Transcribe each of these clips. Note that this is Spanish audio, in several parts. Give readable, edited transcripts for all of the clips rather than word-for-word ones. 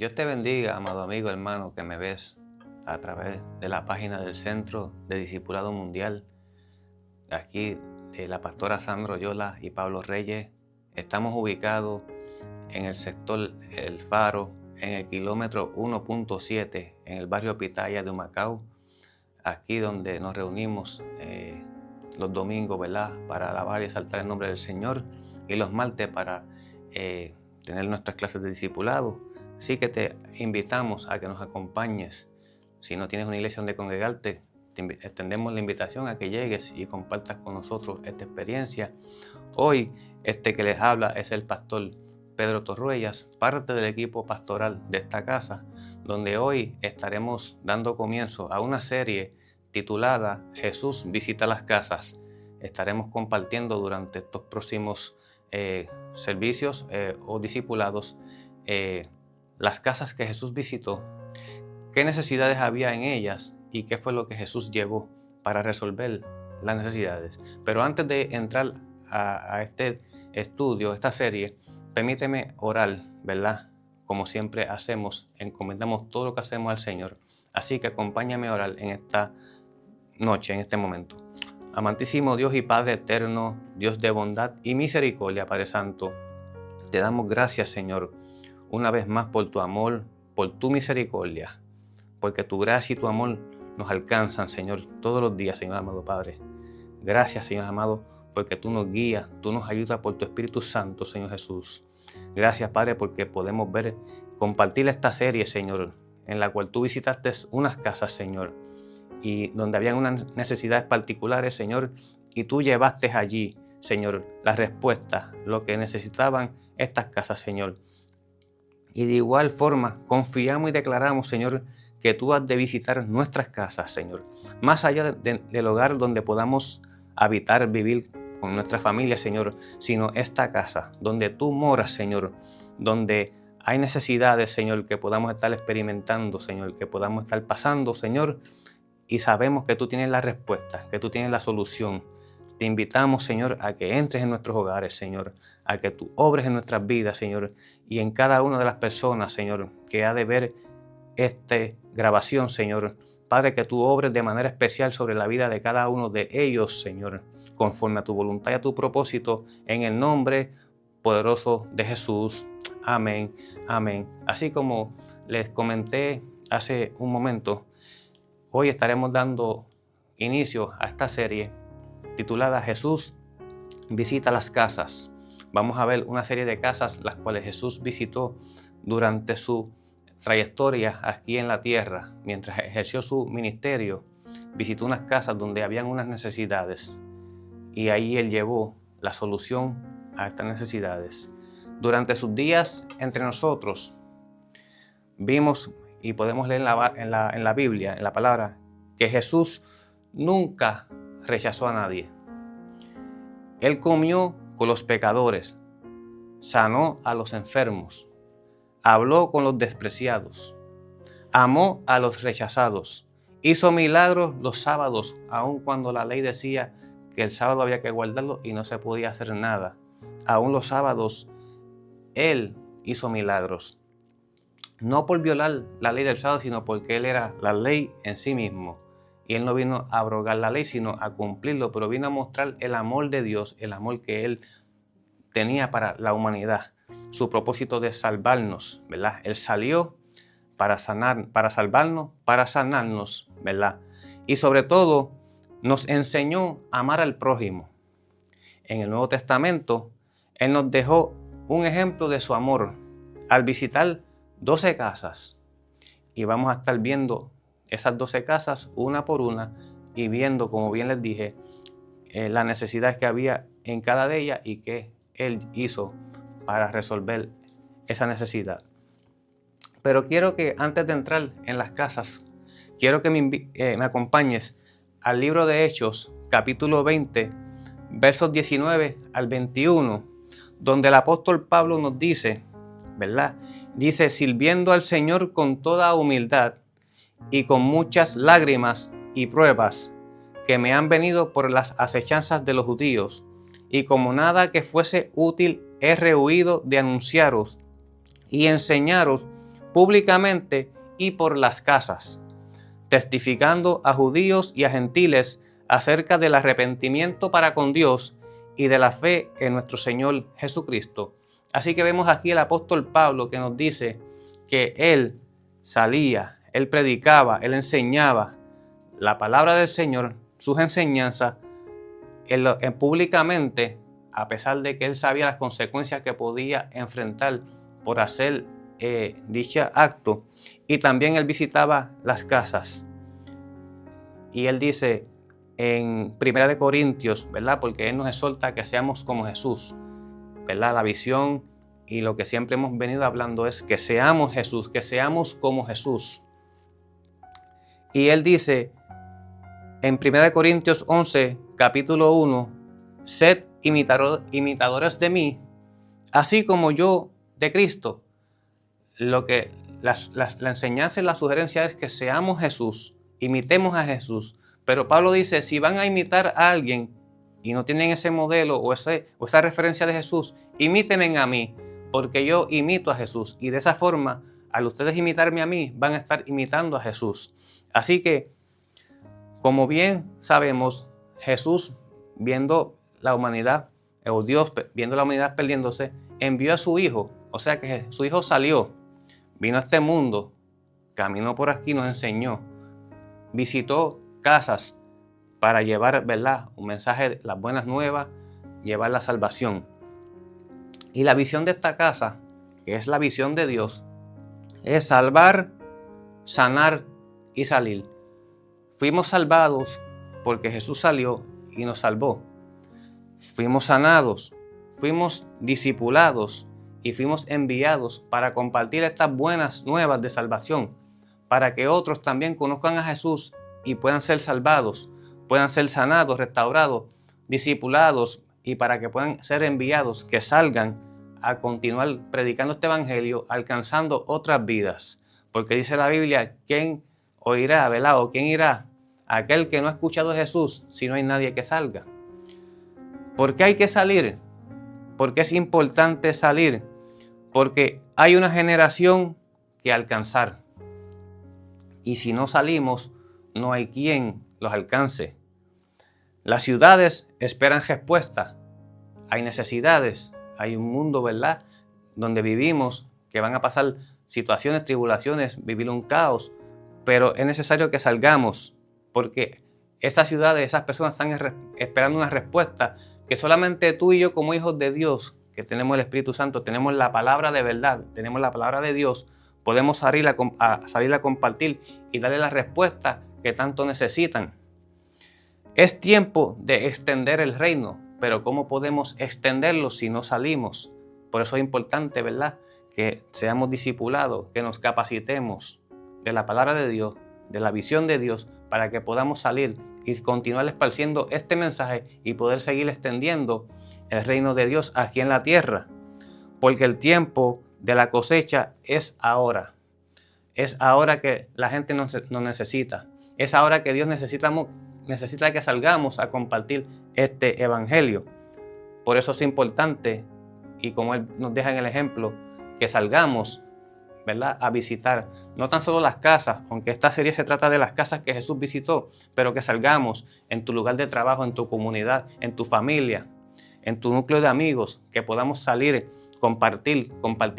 Dios te bendiga, amado amigo, hermano, que me ves a través de la página del Centro de Discipulado Mundial, aquí de la pastora Sandro Yola y Pablo Reyes. Estamos ubicados en el sector El Faro, en el kilómetro 1.7, en el barrio Pitaya de Humacao, aquí donde nos reunimos los domingos, ¿verdad?, para alabar y exaltar el nombre del Señor, y los martes para tener nuestras clases de discipulado. Así que te invitamos a que nos acompañes. Si no tienes una iglesia donde congregarte, te extendemos la invitación a que llegues y compartas con nosotros esta experiencia. Hoy, que les habla es el pastor Pedro Torruellas, parte del equipo pastoral de esta casa, donde hoy estaremos dando comienzo a una serie titulada Jesús visita las casas. Estaremos compartiendo durante estos próximos servicios o discipulados las casas que Jesús visitó, qué necesidades había en ellas y qué fue lo que Jesús llevó para resolver las necesidades. Pero antes de entrar a este estudio, esta serie, permíteme orar, ¿verdad? Como siempre hacemos, encomendamos todo lo que hacemos al Señor. Así que acompáñame a orar en esta noche, en este momento. Amantísimo Dios y Padre eterno, Dios de bondad y misericordia, Padre Santo, te damos gracias, Señor, una vez más por tu amor, por tu misericordia, porque tu gracia y tu amor nos alcanzan, Señor, todos los días, Señor amado Padre. Gracias, Señor amado, porque tú nos guías, tú nos ayudas por tu Espíritu Santo, Señor Jesús. Gracias, Padre, porque podemos compartir esta serie, Señor, en la cual tú visitaste unas casas, Señor, y donde habían unas necesidades particulares, Señor, y tú llevaste allí, Señor, la respuesta, lo que necesitaban estas casas, Señor. Y de igual forma, confiamos y declaramos, Señor, que tú has de visitar nuestras casas, Señor, más allá del hogar donde podamos habitar, vivir con nuestra familia, Señor, sino esta casa donde tú moras, Señor, donde hay necesidades, Señor, que podamos estar experimentando, Señor, que podamos estar pasando, Señor, y sabemos que tú tienes la respuesta, que tú tienes la solución. Te invitamos, Señor, a que entres en nuestros hogares, Señor, a que tú obres en nuestras vidas, Señor, y en cada una de las personas, Señor, que ha de ver esta grabación, Señor. Padre, que tú obres de manera especial sobre la vida de cada uno de ellos, Señor, conforme a tu voluntad y a tu propósito, en el nombre poderoso de Jesús. Amén, amén. Así como les comenté hace un momento, hoy estaremos dando inicio a esta serie titulada Jesús visita las casas. Vamos a ver una serie de casas las cuales Jesús visitó durante su trayectoria aquí en la tierra. Mientras ejerció su ministerio, visitó unas casas donde habían unas necesidades y ahí Él llevó la solución a estas necesidades. Durante sus días entre nosotros, vimos y podemos leer en la Biblia, en la palabra, que Jesús nunca rechazó a nadie. Él comió con los pecadores, sanó a los enfermos, habló con los despreciados, amó a los rechazados, hizo milagros los sábados, aun cuando la ley decía que el sábado había que guardarlo y no se podía hacer nada. Aún los sábados, Él hizo milagros. No por violar la ley del sábado, sino porque Él era la ley en sí mismo. Y Él no vino a abrogar la ley, sino a cumplirlo, pero vino a mostrar el amor de Dios, el amor que Él tenía para la humanidad, su propósito de salvarnos, ¿verdad? Él salió para sanar, para salvarnos, para sanarnos, ¿verdad? Y sobre todo, nos enseñó a amar al prójimo. En el Nuevo Testamento, Él nos dejó un ejemplo de su amor al visitar 12 casas. Y vamos a estar viendo esas 12 casas una por una y viendo, como bien les dije, las necesidades que había en cada de ellas y qué Él hizo para resolver esa necesidad. Pero quiero que antes de entrar en las casas, quiero que me acompañes al libro de Hechos, capítulo 20, versos 19 al 21, donde el apóstol Pablo nos dice, ¿verdad? Dice, sirviendo al Señor con toda humildad y con muchas lágrimas y pruebas que me han venido por las acechanzas de los judíos, y como nada que fuese útil he rehuido de anunciaros y enseñaros públicamente y por las casas, testificando a judíos y a gentiles acerca del arrepentimiento para con Dios y de la fe en nuestro Señor Jesucristo. Así que vemos aquí el apóstol Pablo que nos dice que él salía, él predicaba, él enseñaba la palabra del Señor, sus enseñanzas, públicamente, a pesar de que él sabía las consecuencias que podía enfrentar por hacer dicho acto, y también él visitaba las casas. Y él dice en 1 Corintios, ¿verdad? Porque él nos exhorta que seamos como Jesús, ¿verdad? La visión y lo que siempre hemos venido hablando es que seamos Jesús, que seamos como Jesús. Y él dice en 1 Corintios 11, capítulo 1, sed imitadores de mí, así como yo de Cristo. La enseñanza y la sugerencia es que seamos Jesús, imitemos a Jesús. Pero Pablo dice, si van a imitar a alguien y no tienen ese modelo o esa referencia de Jesús, imítenme a mí, porque yo imito a Jesús. Y de esa forma, al ustedes imitarme a mí, van a estar imitando a Jesús. Así que, como bien sabemos, Jesús, viendo la humanidad, o Dios viendo la humanidad perdiéndose, envió a su Hijo. O sea que su Hijo salió, vino a este mundo, caminó por aquí, nos enseñó, visitó casas para llevar, ¿verdad?, un mensaje, las buenas nuevas, llevar la salvación. Y la visión de esta casa, que es la visión de Dios, es salvar, sanar y salir. Fuimos salvados porque Jesús salió y nos salvó. Fuimos sanados, fuimos discipulados y fuimos enviados para compartir estas buenas nuevas de salvación, para que otros también conozcan a Jesús y puedan ser salvados, puedan ser sanados, restaurados, discipulados y para que puedan ser enviados, que salgan a continuar predicando este evangelio, alcanzando otras vidas. Porque dice la Biblia, ¿quién oirá, ¿verdad? ¿O quién irá? Aquel que no ha escuchado a Jesús, si no hay nadie que salga. ¿Por qué hay que salir? ¿Por qué es importante salir? Porque hay una generación que alcanzar. Y si no salimos, no hay quien los alcance. Las ciudades esperan respuesta. Hay necesidades, hay un mundo, ¿verdad?, donde vivimos, que van a pasar situaciones, tribulaciones, vivir un caos, pero es necesario que salgamos, porque esas ciudades, esas personas están esperando una respuesta que solamente tú y yo como hijos de Dios, que tenemos el Espíritu Santo, tenemos la palabra de verdad, tenemos la palabra de Dios, podemos salir a compartir y darle la respuesta que tanto necesitan. Es tiempo de extender el reino, pero ¿cómo podemos extenderlo si no salimos? Por eso es importante, ¿verdad?, que seamos discipulados, que nos capacitemos de la palabra de Dios, de la visión de Dios, para que podamos salir y continuar esparciendo este mensaje y poder seguir extendiendo el reino de Dios aquí en la tierra. Porque el tiempo de la cosecha es ahora. Es ahora que la gente nos necesita. Es ahora que Dios necesita que salgamos a compartir este evangelio. Por eso es importante, y como Él nos deja en el ejemplo, que salgamos, ¿verdad?, a visitar no tan solo las casas, aunque esta serie se trata de las casas que Jesús visitó, pero que salgamos en tu lugar de trabajo, en tu comunidad, en tu familia, en tu núcleo de amigos, que podamos salir, compartir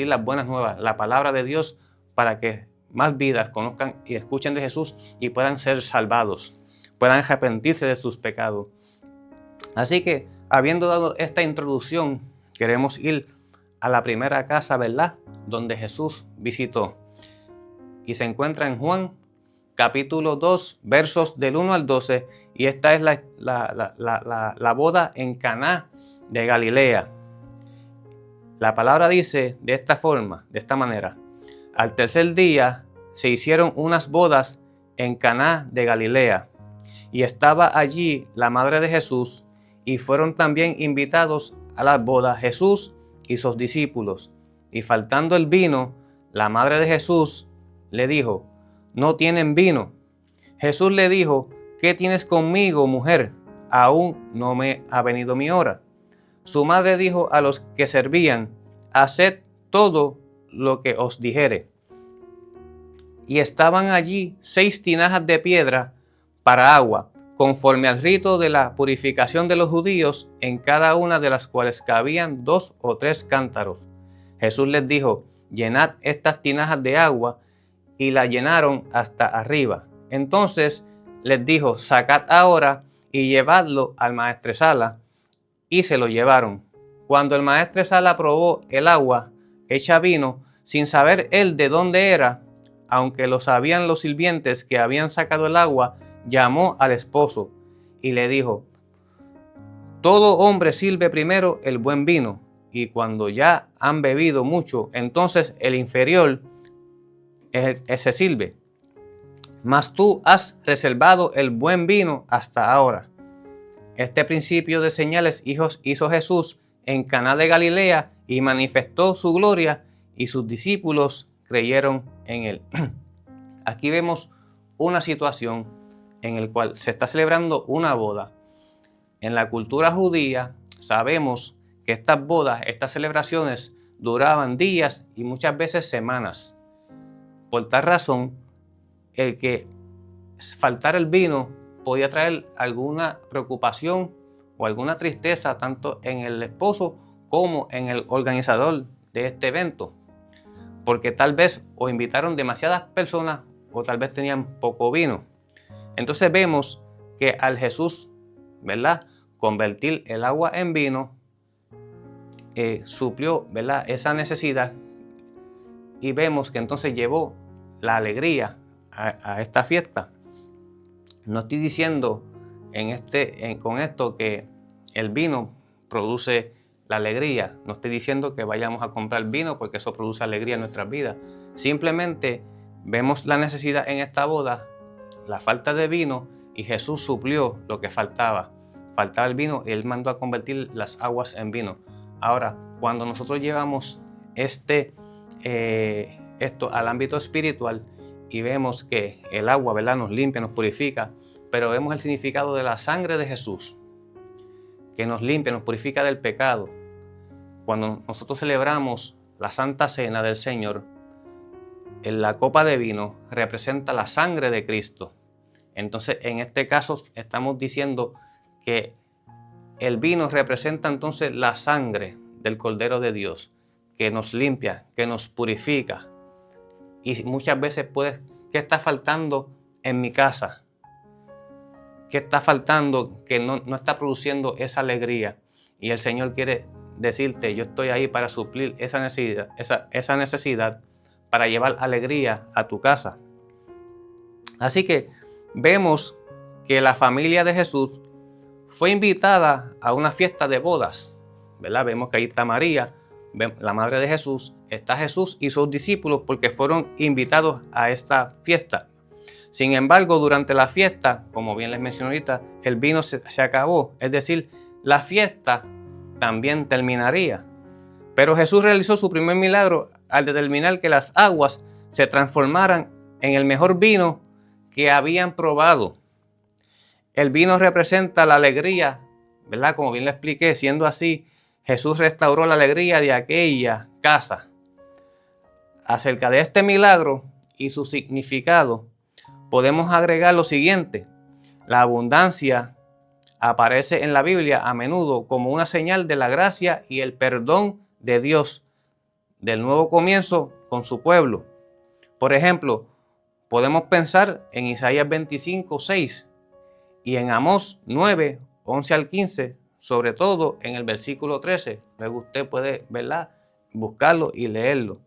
las buenas nuevas, la palabra de Dios, para que más vidas conozcan y escuchen de Jesús y puedan ser salvados, puedan arrepentirse de sus pecados. Así que, habiendo dado esta introducción, queremos ir a la primera casa, ¿verdad?, donde Jesús visitó. Y se encuentra en Juan, capítulo 2, versos del 1 al 12. Y esta es la boda en Caná de Galilea. La palabra dice de esta forma, de esta manera. Al tercer día se hicieron unas bodas en Caná de Galilea. Y estaba allí la madre de Jesús, y fueron también invitados a la boda Jesús y sus discípulos. Y faltando el vino, la madre de Jesús le dijo, no tienen vino. Jesús le dijo, ¿qué tienes conmigo, mujer? Aún no me ha venido mi hora. Su madre dijo a los que servían, haced todo lo que os dijere. Y estaban allí 6 tinajas de piedra para agua, conforme al rito de la purificación de los judíos, en cada una de las cuales cabían 2 o 3 cántaros. Jesús les dijo: llenad estas tinajas de agua, y la llenaron hasta arriba. Entonces les dijo: sacad ahora y llevadlo al maestresala. Y se lo llevaron. Cuando el maestresala probó el agua hecha vino, sin saber él de dónde era, aunque lo sabían los sirvientes que habían sacado el agua, llamó al esposo y le dijo: todo hombre sirve primero el buen vino, y cuando ya han bebido mucho, entonces el inferior se sirve. Mas tú has reservado el buen vino hasta ahora. Este principio de señales hizo Jesús en Caná de Galilea y manifestó su gloria, y sus discípulos creyeron en él. Aquí vemos una situación en la cual se está celebrando una boda. En la cultura judía sabemos que estas bodas, estas celebraciones duraban días y muchas veces semanas. Por tal razón, el que faltara el vino podía traer alguna preocupación o alguna tristeza tanto en el esposo como en el organizador de este evento, porque tal vez o invitaron demasiadas personas o tal vez tenían poco vino. Entonces vemos que al Jesús, ¿verdad?, convertir el agua en vino, suplió, ¿verdad?, esa necesidad, y vemos que entonces llevó la alegría a esta fiesta. No estoy diciendo con esto que el vino produce la alegría. No estoy diciendo que vayamos a comprar vino porque eso produce alegría en nuestras vidas. Simplemente vemos la necesidad en esta boda, la falta de vino, y Jesús suplió lo que faltaba. Faltaba el vino y Él mandó a convertir las aguas en vino. Ahora, cuando nosotros llevamos esto al ámbito espiritual y vemos que el agua, ¿verdad?, nos limpia, nos purifica, pero vemos el significado de la sangre de Jesús, que nos limpia, nos purifica del pecado. Cuando nosotros celebramos la Santa Cena del Señor, en la copa de vino representa la sangre de Cristo. Entonces, en este caso, estamos diciendo que el vino representa entonces la sangre del Cordero de Dios, que nos limpia, que nos purifica. Y muchas veces ¿qué está faltando en mi casa? ¿Qué está faltando que no está produciendo esa alegría? Y el Señor quiere decirte: yo estoy ahí para suplir esa necesidad, para llevar alegría a tu casa. Así que vemos que la familia de Jesús fue invitada a una fiesta de bodas, ¿verdad? Vemos que ahí está María, la madre de Jesús, está Jesús y sus discípulos, porque fueron invitados a esta fiesta. Sin embargo, durante la fiesta, como bien les mencioné ahorita, el vino se acabó, es decir, la fiesta también terminaría. Pero Jesús realizó su primer milagro al determinar que las aguas se transformaran en el mejor vino que habían probado. El vino representa la alegría, ¿verdad? Como bien le expliqué, siendo así, Jesús restauró la alegría de aquella casa. Acerca de este milagro y su significado, podemos agregar lo siguiente: la abundancia aparece en la Biblia a menudo como una señal de la gracia y el perdón de Dios, del nuevo comienzo con su pueblo. Por ejemplo, podemos pensar en Isaías 25:6 y en Amós 9:11 al 15, sobre todo en el versículo 13. Luego usted puede, ¿verdad?, buscarlo y leerlo.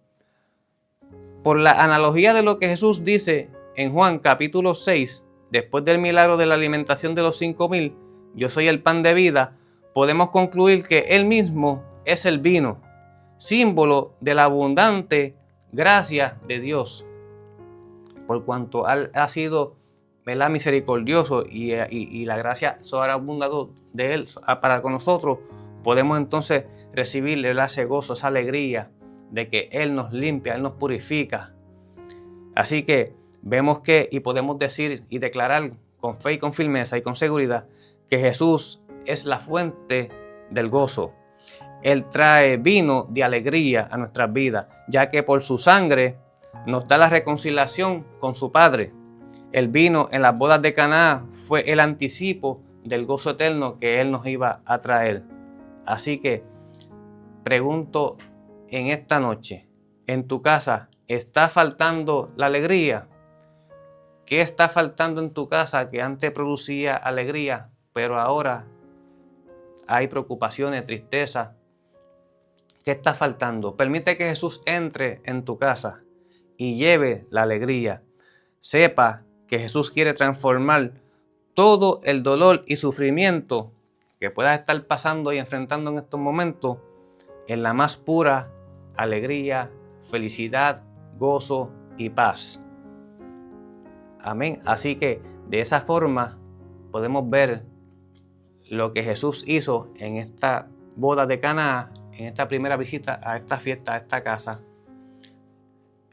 Por la analogía de lo que Jesús dice en Juan capítulo 6, después del milagro de la alimentación de los 5,000, yo soy el pan de vida, podemos concluir que Él mismo es el vino, símbolo de la abundante gracia de Dios. Por cuanto ha sido, ¿verdad?, misericordioso y la gracia sobreabundado de Él para con nosotros, podemos entonces recibirle ese gozo, esa alegría de que Él nos limpia, Él nos purifica. Así que vemos y podemos decir y declarar con fe y con firmeza y con seguridad que Jesús es la fuente del gozo. Él trae vino de alegría a nuestras vidas, ya que por su sangre nos da la reconciliación con su Padre. El vino en las bodas de Caná fue el anticipo del gozo eterno que Él nos iba a traer. Así que pregunto en esta noche, ¿en tu casa está faltando la alegría? ¿Qué está faltando en tu casa que antes producía alegría, pero ahora hay preocupaciones, tristeza? ¿Qué está faltando? Permite que Jesús entre en tu casa y lleve la alegría. Sepa que Jesús quiere transformar todo el dolor y sufrimiento que puedas estar pasando y enfrentando en estos momentos en la más pura alegría, felicidad, gozo y paz. Amén. Así que de esa forma podemos ver lo que Jesús hizo en esta boda de Caná, en esta primera visita a esta fiesta, a esta casa.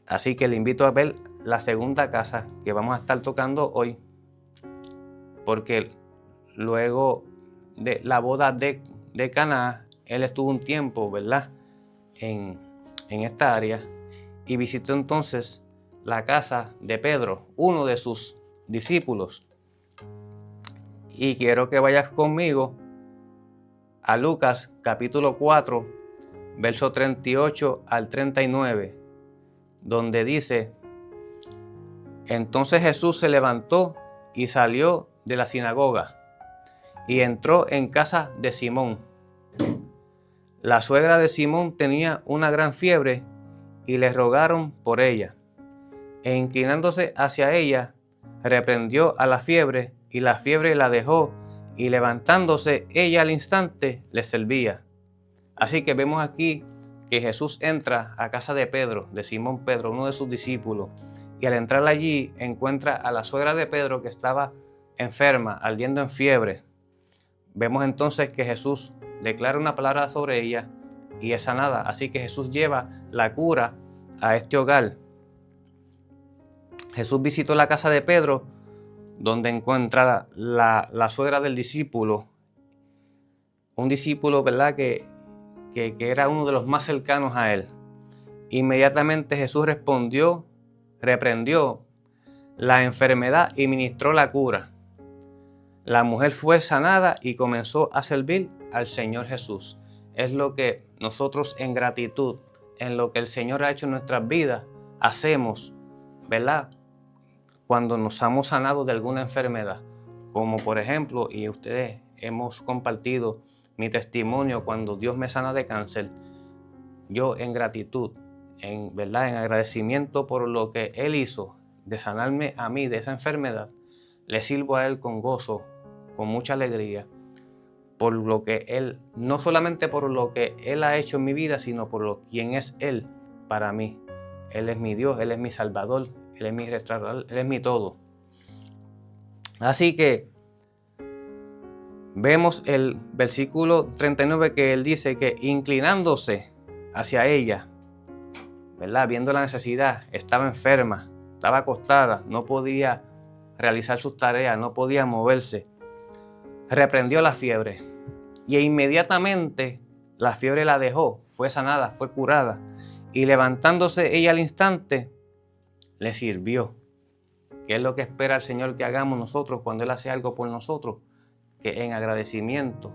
Así que le invito a ver la segunda casa que vamos a estar tocando hoy, porque luego de la boda de Caná, él estuvo un tiempo, ¿verdad?, en esta área, y visitó entonces la casa de Pedro, uno de sus discípulos. Y quiero que vayas conmigo a Lucas capítulo 4, verso 38 al 39, donde dice: Entonces Jesús se levantó y salió de la sinagoga y entró en casa de Simón. La suegra de Simón tenía una gran fiebre y le rogaron por ella. E inclinándose hacia ella, reprendió a la fiebre, y la fiebre la dejó, y levantándose ella al instante le servía. Así que vemos aquí que Jesús entra a casa de Pedro, de Simón Pedro, uno de sus discípulos, y al entrar allí encuentra a la suegra de Pedro que estaba enferma, ardiendo en fiebre. Vemos entonces que Jesús declara una palabra sobre ella y es sanada. Así que Jesús lleva la cura a este hogar. Jesús visitó la casa de Pedro, donde encuentra la suegra del discípulo, un discípulo, ¿verdad?, que era uno de los más cercanos a él. Inmediatamente Jesús reprendió la enfermedad y ministró la cura. La mujer fue sanada y comenzó a servir al Señor Jesús. Es lo que nosotros en gratitud, en lo que el Señor ha hecho en nuestras vidas, hacemos, ¿verdad?, cuando nos hemos sanado de alguna enfermedad. Como por ejemplo, y ustedes hemos compartido mi testimonio cuando Dios me sana de cáncer. Yo en gratitud, en agradecimiento por lo que Él hizo de sanarme a mí de esa enfermedad, le sirvo a Él con gozo, con mucha alegría, por lo que Él, no solamente por lo que Él ha hecho en mi vida, sino por quién es Él para mí. Él es mi Dios, Él es mi Salvador, Él es mi restaurador, Él es mi todo. Así que vemos el versículo 39 que Él dice que inclinándose hacia ella, ¿verdad?, viendo la necesidad, estaba enferma, estaba acostada, no podía realizar sus tareas, no podía moverse. Reprendió la fiebre y inmediatamente la fiebre la dejó, fue sanada, fue curada, y levantándose ella al instante le sirvió. ¿Qué es lo que espera el Señor que hagamos nosotros cuando Él hace algo por nosotros? Que en agradecimiento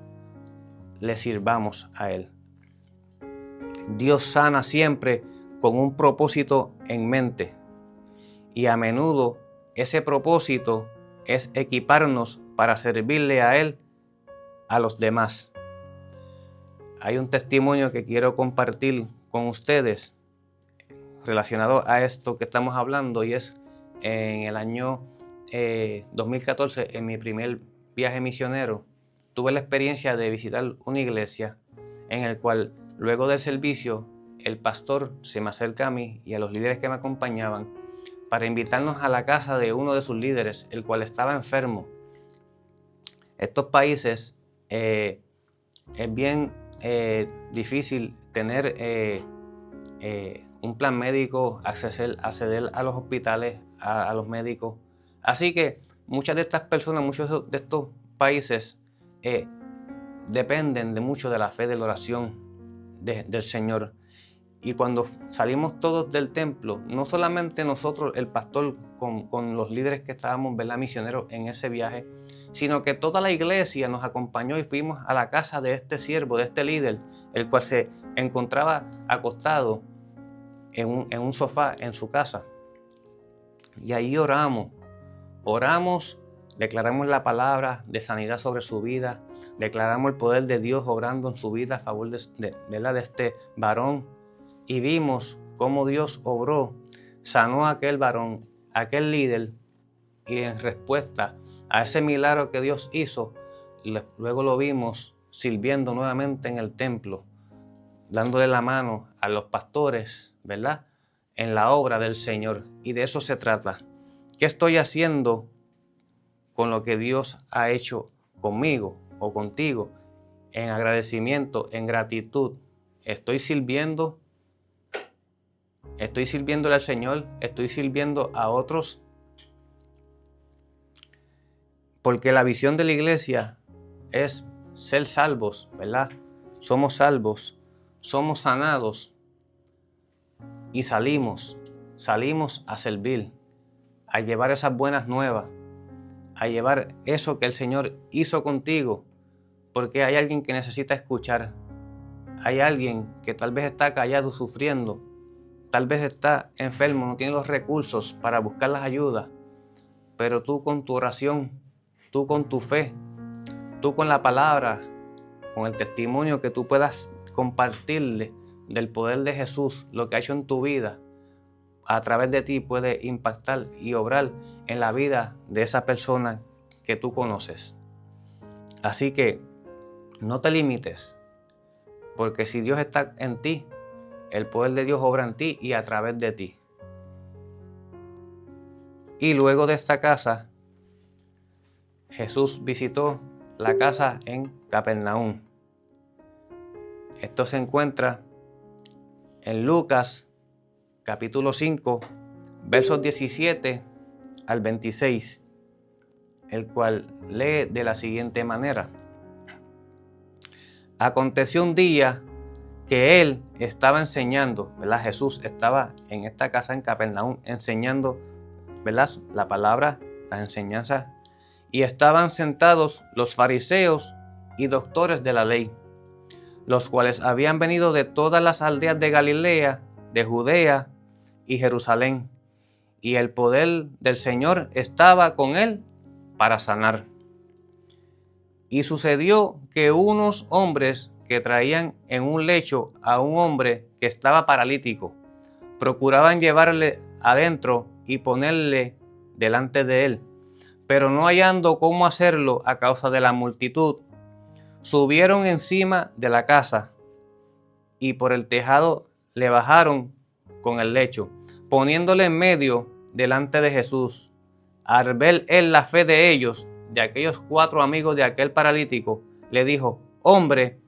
le sirvamos a Él. Dios sana siempre con un propósito en mente, y a menudo ese propósito es equiparnos para servirle a Él, a los demás. Hay un testimonio que quiero compartir con ustedes relacionado a esto que estamos hablando, y es en el año 2014, en mi primer viaje misionero, tuve la experiencia de visitar una iglesia en el cual luego del servicio el pastor se me acerca a mí y a los líderes que me acompañaban para invitarnos a la casa de uno de sus líderes, el cual estaba enfermo. Estos países es bien difícil tener un plan médico, acceder a los hospitales, a los médicos. Así que muchas de estas personas, muchos de estos países dependen de mucho de la fe, de la oración del Señor. Y cuando salimos todos del templo, no solamente nosotros, el pastor, con los líderes que estábamos, ¿verdad?, misioneros en ese viaje, sino que toda la iglesia nos acompañó y fuimos a la casa de este siervo, de este líder, el cual se encontraba acostado en un sofá en su casa. Y ahí oramos, declaramos la palabra de sanidad sobre su vida, declaramos el poder de Dios obrando en su vida a favor de este varón, y vimos cómo Dios obró, sanó a aquel varón, a aquel líder, y en respuesta a ese milagro que Dios hizo, luego lo vimos sirviendo nuevamente en el templo, dándole la mano a los pastores, ¿verdad?, en la obra del Señor. Y de eso se trata. ¿Qué estoy haciendo con lo que Dios ha hecho conmigo o contigo? En agradecimiento, en gratitud. ¿Estoy sirviéndole al Señor? ¿Estoy sirviendo a otros? Porque la visión de la iglesia es ser salvos, ¿verdad? Somos salvos, somos sanados y salimos a servir, a llevar esas buenas nuevas, a llevar eso que el Señor hizo contigo, porque hay alguien que necesita escuchar, hay alguien que tal vez está callado sufriendo, tal vez está enfermo, no tiene los recursos para buscar las ayudas, pero tú con tu oración, tú con tu fe, tú con la palabra, con el testimonio que tú puedas compartirle del poder de Jesús, lo que ha hecho en tu vida, a través de ti puede impactar y obrar en la vida de esa persona que tú conoces. Así que no te limites, porque si Dios está en ti, el poder de Dios obra en ti y a través de ti. Y luego de esta casa, Jesús visitó la casa en Capernaum. Esto se encuentra en Lucas capítulo 5, versos 17 al 26, el cual lee de la siguiente manera. Aconteció un día que él estaba enseñando, ¿verdad? Jesús estaba en esta casa en Capernaum enseñando, ¿verdad?, la palabra, las enseñanzas, y estaban sentados los fariseos y doctores de la ley, los cuales habían venido de todas las aldeas de Galilea, de Judea y Jerusalén, y el poder del Señor estaba con él para sanar. Y sucedió que unos hombres que traían en un lecho a un hombre que estaba paralítico, procuraban llevarle adentro y ponerle delante de él, pero no hallando cómo hacerlo a causa de la multitud, subieron encima de la casa y por el tejado le bajaron con el lecho, poniéndole en medio delante de Jesús. Al ver él la fe de ellos, de aquellos 4 amigos de aquel paralítico, le dijo: hombre,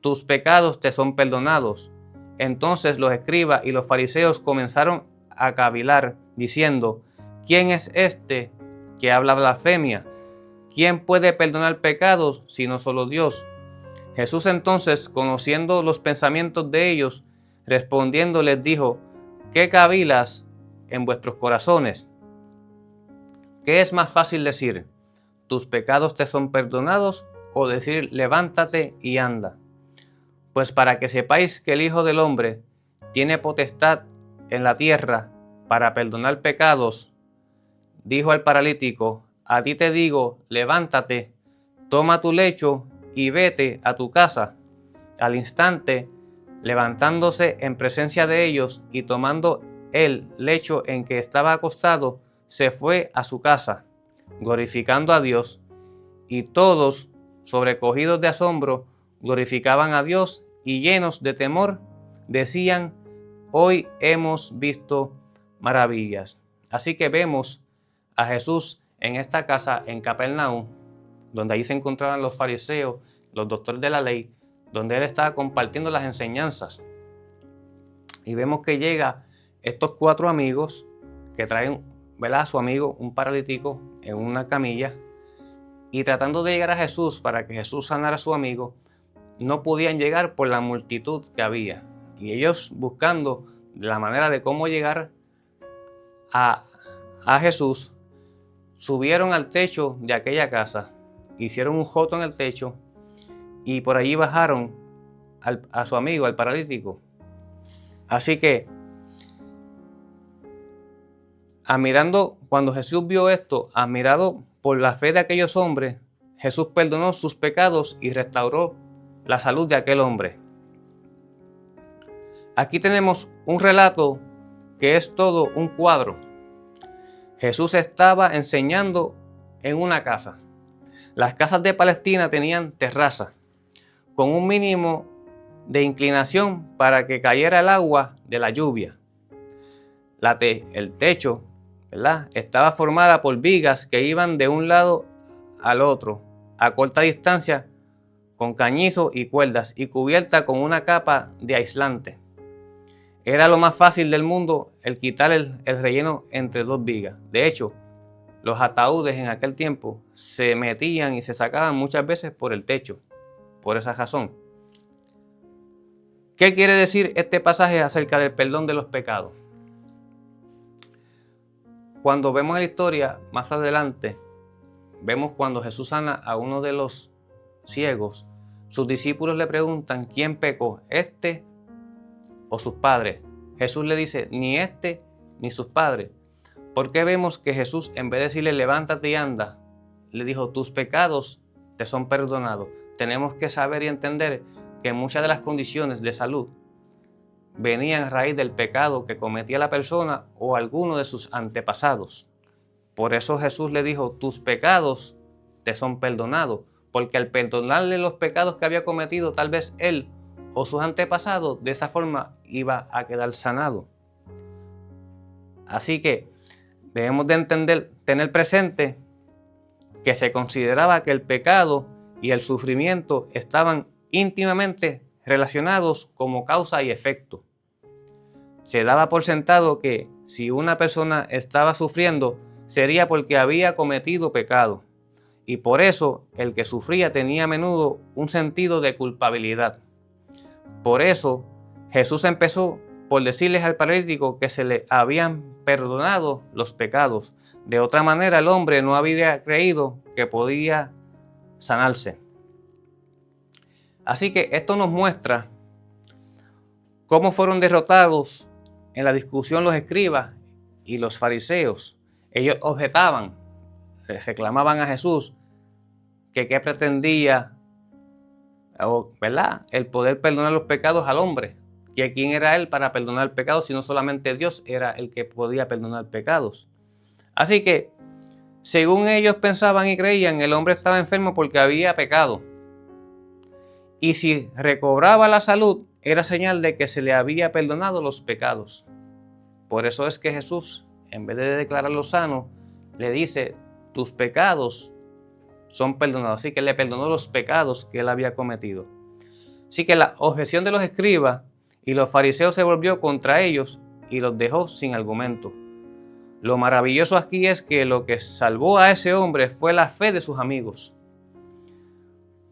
tus pecados te son perdonados. Entonces los escribas y los fariseos comenzaron a cavilar, diciendo: ¿quién es este que habla blasfemia? ¿Quién puede perdonar pecados sino solo Dios? Jesús entonces, conociendo los pensamientos de ellos, respondiendo les dijo: ¿qué cavilas en vuestros corazones? ¿Qué es más fácil decir: tus pecados te son perdonados, o decir: levántate y anda? Pues para que sepáis que el Hijo del Hombre tiene potestad en la tierra para perdonar pecados, dijo al paralítico: a ti te digo, levántate, toma tu lecho y vete a tu casa. Al instante, levantándose en presencia de ellos y tomando el lecho en que estaba acostado, se fue a su casa, glorificando a Dios, y todos, sobrecogidos de asombro, glorificaban a Dios y llenos de temor, decían: hoy hemos visto maravillas. Así que vemos a Jesús en esta casa en Capernaum, donde ahí se encontraban los fariseos, los doctores de la ley, donde él estaba compartiendo las enseñanzas. Y vemos que llega estos 4 amigos que traen, ¿verdad?, a su amigo, un paralítico, en una camilla, y tratando de llegar a Jesús para que Jesús sanara a su amigo, no podían llegar por la multitud que había. Y ellos buscando la manera de cómo llegar a Jesús, subieron al techo de aquella casa, hicieron un joto en el techo y por allí bajaron a su amigo, al paralítico. Así que, cuando Jesús vio esto, admirado por la fe de aquellos hombres, Jesús perdonó sus pecados y restauró la salud de aquel hombre. Aquí tenemos un relato que es todo un cuadro. Jesús estaba enseñando en una casa. Las casas de Palestina tenían terraza, con un mínimo de inclinación para que cayera el agua de la lluvia. El techo, ¿verdad?, estaba formada por vigas que iban de un lado al otro, a corta distancia, con cañizos y cuerdas, y cubierta con una capa de aislante. Era lo más fácil del mundo el quitar el relleno entre dos vigas. De hecho, los ataúdes en aquel tiempo se metían y se sacaban muchas veces por el techo, por esa razón. ¿Qué quiere decir este pasaje acerca del perdón de los pecados? Cuando vemos la historia más adelante, vemos cuando Jesús sana a uno de los ciegos, sus discípulos le preguntan quién pecó, este o sus padres. Jesús le dice ni este ni sus padres. ¿Por qué vemos que Jesús, en vez de decirle levántate y anda, le dijo tus pecados te son perdonados? Tenemos que saber y entender que muchas de las condiciones de salud venían a raíz del pecado que cometía la persona o alguno de sus antepasados. Por eso Jesús le dijo tus pecados te son perdonados, porque al perdonarle los pecados que había cometido tal vez él o sus antepasados, de esa forma iba a quedar sanado. Así que debemos de entender, tener presente que se consideraba que el pecado y el sufrimiento estaban íntimamente relacionados como causa y efecto. Se daba por sentado que si una persona estaba sufriendo sería porque había cometido pecado, y por eso el que sufría tenía a menudo un sentido de culpabilidad. Por eso Jesús empezó por decirles al paralítico que se le habían perdonado los pecados. De otra manera el hombre no habría creído que podía sanarse. Así que esto nos muestra cómo fueron derrotados en la discusión los escribas y los fariseos. Ellos objetaban, reclamaban a Jesús que qué pretendía, ¿verdad?, el poder perdonar los pecados al hombre. Que quién era él para perdonar pecados, si no solamente Dios era el que podía perdonar pecados. Así que, según ellos pensaban y creían, el hombre estaba enfermo porque había pecado. Y si recobraba la salud, era señal de que se le había perdonado los pecados. Por eso es que Jesús, en vez de declararlo sano, le dice, tus pecados son perdonados. Así que le perdonó los pecados que él había cometido. Así que la objeción de los escribas y los fariseos se volvió contra ellos y los dejó sin argumento. Lo maravilloso aquí es que lo que salvó a ese hombre fue la fe de sus amigos.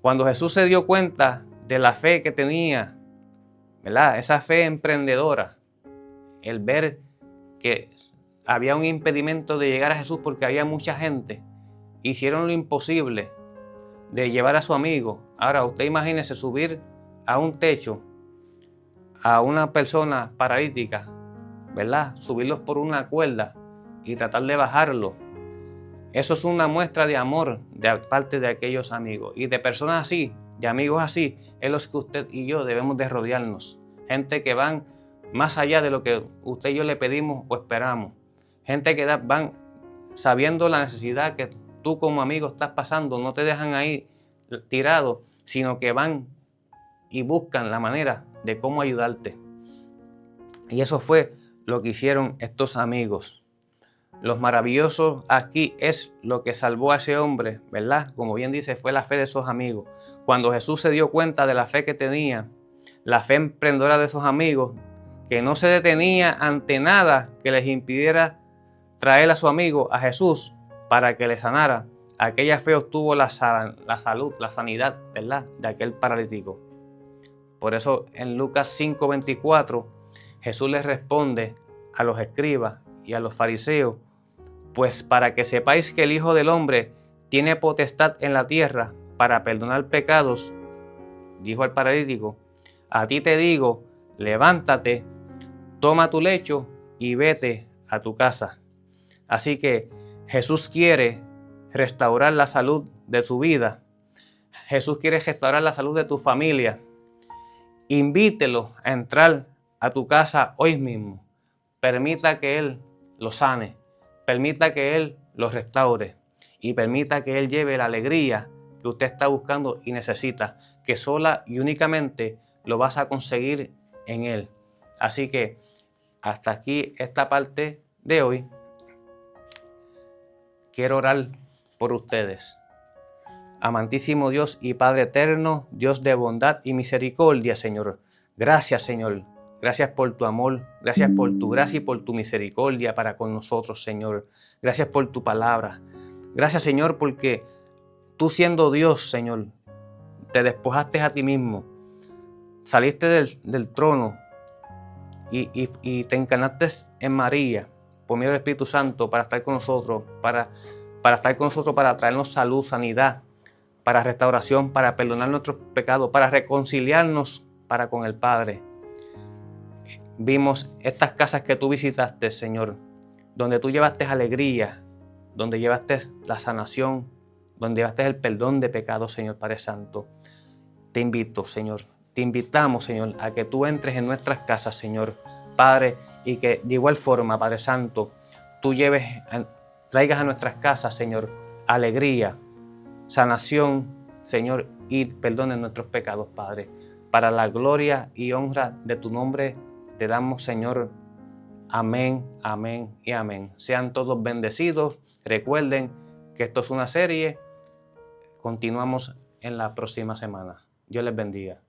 Cuando Jesús se dio cuenta de la fe que tenía, ¿verdad?, esa fe emprendedora, el ver que había un impedimento de llegar a Jesús porque había mucha gente, hicieron lo imposible de llevar a su amigo. Ahora usted imagínese subir a un techo a una persona paralítica, ¿verdad?, subirlos por una cuerda y tratar de bajarlo. Eso es una muestra de amor de parte de aquellos amigos. Y de personas así, de amigos así, es los que usted y yo debemos de rodearnos. Gente que van más allá de lo que usted y yo le pedimos o esperamos. Gente que van sabiendo la necesidad que tú como amigo estás pasando, no te dejan ahí tirado, sino que van y buscan la manera de cómo ayudarte. Y eso fue lo que hicieron estos amigos. Lo maravilloso aquí es lo que salvó a ese hombre, ¿verdad? Como bien dice, fue la fe de esos amigos. Cuando Jesús se dio cuenta de la fe que tenía, la fe emprendedora de esos amigos, que no se detenía ante nada que les impidiera traer a su amigo a Jesús para que le sanara, aquella fe obtuvo la salud, la sanidad, ¿verdad?, de aquel paralítico. Por eso en Lucas 5:24 Jesús les responde a los escribas y a los fariseos: pues para que sepáis que el Hijo del Hombre tiene potestad en la tierra para perdonar pecados, dijo al paralítico, a ti te digo, levántate, toma tu lecho y vete a tu casa. Así que Jesús quiere restaurar la salud de tu vida. Jesús quiere restaurar la salud de tu familia. Invítelo a entrar a tu casa hoy mismo. Permita que Él lo sane. Permita que Él lo restaure. Y permita que Él lleve la alegría que usted está buscando y necesita, que sola y únicamente lo vas a conseguir en Él. Así que hasta aquí esta parte de hoy. Quiero orar por ustedes. Amantísimo Dios y Padre eterno, Dios de bondad y misericordia, Señor. Gracias, Señor. Gracias por tu amor, gracias por tu gracia y por tu misericordia para con nosotros, Señor. Gracias por tu palabra. Gracias, Señor, porque tú siendo Dios, Señor, te despojaste a ti mismo. Saliste del trono y te encarnaste en María por medio del Espíritu Santo para estar con nosotros, para estar con nosotros, para traernos salud, sanidad, para restauración, para perdonar nuestros pecados, para reconciliarnos para con el Padre. Vimos estas casas que tú visitaste, Señor, donde tú llevaste alegría, donde llevaste la sanación, donde llevaste el perdón de pecados, Señor Padre Santo. Te invito, Señor, te invitamos, Señor, a que tú entres en nuestras casas, Señor, Padre, y que de igual forma, Padre Santo, tú traigas a nuestras casas, Señor, alegría, sanación, Señor, y perdón en nuestros pecados, Padre. Para la gloria y honra de tu nombre, te damos, Señor. Amén, amén y amén. Sean todos bendecidos. Recuerden que esto es una serie. Continuamos en la próxima semana. Dios les bendiga.